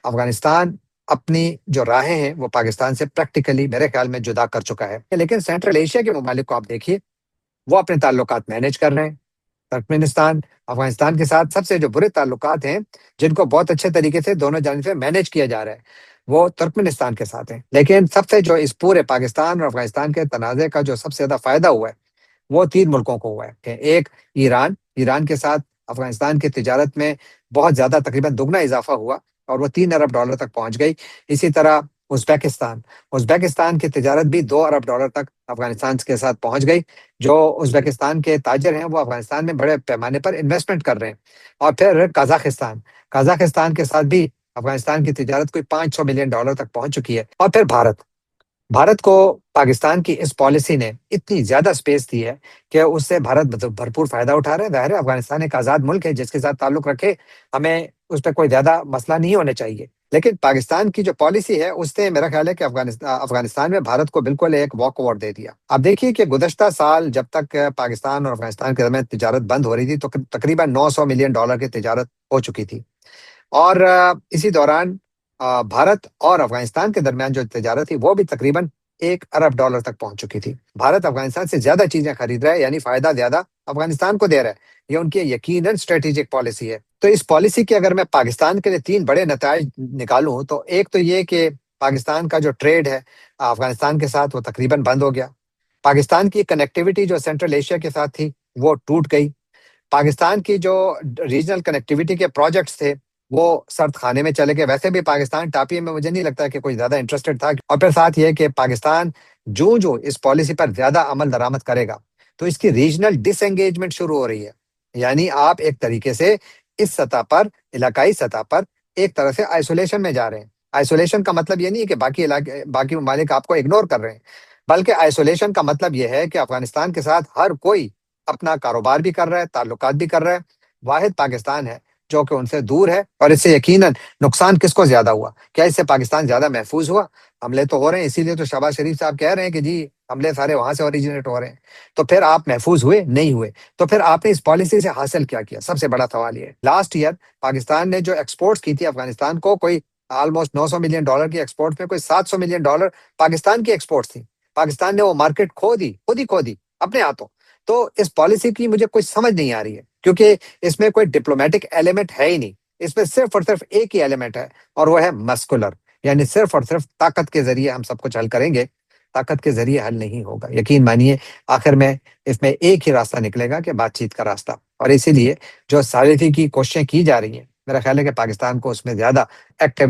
افغانستان اپنی جو راہیں ہیں وہ پاکستان سے پریکٹیکلی میرے خیال میں جدا کر چکا ہے، لیکن سینٹرل ایشیا کے ممالک کو آپ دیکھیے، وہ اپنے تعلقات مینیج کر رہے ہیں۔ ترکمنستان افغانستان کے ساتھ سب سے جو برے تعلقات ہیں، جن کو بہت اچھے طریقے سے دونوں جانب سے مینیج کیا جا رہا ہے، وہ ترکمنستان کے ساتھ ہیں۔ لیکن سب سے جو اس پورے پاکستان اور افغانستان کے تنازع کا جو سب سے زیادہ فائدہ ہوا ہے، وہ تین ملکوں کو ہوا ہے۔ ایک ایران کے ساتھ افغانستان کی تجارت میں بہت زیادہ تقریباً دگنا اضافہ ہوا اور وہ $3 ارب تک پہنچ گئی۔ اسی طرح ازبیکستان کی تجارت بھی $2 ارب تک افغانستان کے ساتھ پہنچ گئی۔ جو ازبیکستان کے تاجر ہیں وہ افغانستان میں بڑے پیمانے پر انویسٹمنٹ کر رہے ہیں۔ اور پھر قازقستان کے ساتھ بھی افغانستان کی تجارت کوئی $500 ملین تک پہنچ چکی ہے۔ اور پھر بھارت کو پاکستان کی اس پالیسی نے اتنی زیادہ سپیس دی ہے کہ اس سے بھارت بھرپور فائدہ اٹھا رہا ہے۔ ظاہر ہے افغانستان ایک آزاد ملک ہے، جس کے ساتھ تعلق رکھے ہمیں اس پہ کوئی زیادہ مسئلہ نہیں ہونا چاہیے، لیکن پاکستان کی جو پالیسی ہے اس نے میرا خیال ہے کہ افغانستان میں بھارت کو بالکل ایک واک اوور دے دیا۔ اب دیکھیے کہ گزشتہ سال جب تک پاکستان اور افغانستان کے درمیان تجارت بند ہو رہی تھی تو تقریباً $900 ملین کی تجارت ہو چکی تھی، اور اسی دوران بھارت اور افغانستان کے درمیان جو تجارت تھی وہ بھی تقریباً $1 ارب تک پہنچ چکی تھی۔ بھارت افغانستان سے زیادہ چیزیں خرید رہا ہے، یعنی فائدہ زیادہ افغانستان کو دے رہا ہے۔ یہ ان کی یقیناً اسٹریٹجک پالیسی ہے۔ تو اس پالیسی کے اگر میں پاکستان کے لیے تین بڑے نتائج نکالوں تو ایک تو یہ کہ پاکستان کا جو ٹریڈ ہے افغانستان کے ساتھ وہ تقریباً بند ہو گیا۔ پاکستان کی کنیکٹیوٹی جو سینٹرل ایشیا کے ساتھ تھی وہ ٹوٹ گئی۔ پاکستان کی جو ریجنل کنیکٹیوٹی کے پروجیکٹس تھے وہ سرد خانے میں چلے گئے۔ ویسے بھی پاکستان ٹاپی میں مجھے نہیں لگتا کہ کوئی زیادہ انٹرسٹڈ تھا۔ اور پھر ساتھ یہ کہ پاکستان جو اس پالیسی پر زیادہ عمل درآمد کرے گا تو اس کی ریجنل ڈس انگیجمنٹ شروع ہو رہی ہے، یعنی آپ ایک طریقے سے اس سطح پر، علاقائی سطح پر ایک طرح سے آئسولیشن میں جا رہے ہیں۔ آئسولیشن کا مطلب یہ نہیں ہے کہ باقی ممالک آپ کو اگنور کر رہے ہیں، بلکہ آئسولیشن کا مطلب یہ ہے کہ افغانستان کے ساتھ ہر کوئی اپنا کاروبار بھی کر رہا ہے، تعلقات بھی کر رہا ہے۔ واحد پاکستان ہے جو کہ ان سے دور ہے، اور اس سے یقیناً نقصان کس کو زیادہ ہوا؟ کیا اس سے پاکستان زیادہ محفوظ ہوا؟ حملے تو ہو رہے ہیں، اسی لیے تو شہباز شریف صاحب کہہ رہے ہیں کہ جی حملے سارے وہاں سے اوریجنیٹ ہو رہے ہیں۔ تو پھر آپ محفوظ ہوئے؟ نہیں ہوئے۔ تو پھر آپ نے اس پالیسی سے حاصل کیا؟ سب سے بڑا سوال یہ ہے۔ لاسٹ ایئر پاکستان نے جو ایکسپورٹس کی تھی افغانستان کو، کوئی آلموسٹ $900 ملین کی ایکسپورٹ میں کوئی $700 ملین پاکستان کی ایکسپورٹس تھی۔ پاکستان نے وہ مارکیٹ خود ہی کھو دی اپنے ہاتھوں۔ تو اس پالیسی کی مجھے کوئی سمجھ نہیں آ رہی ہے، کیونکہ اس میں کوئی ڈپلومیٹک ایلیمنٹ ہے ہی نہیں۔ اس میں صرف اور صرف ایک ہی ایلیمنٹ ہے، اور وہ ہے مسکولر، یعنی صرف اور صرف طاقت کے ذریعے ہم سب کچھ حل کریں گے۔ طاقت کے ذریعے حل نہیں ہوگا، یقین مانیے۔ آخر میں اس میں ایک ہی راستہ نکلے گا کہ بات چیت کا راستہ، اور اسی لیے جو ثالثی کی کوششیں کی جا رہی ہیں، میرا خیال ہے کہ پاکستان کو اس میں زیادہ ایکٹیو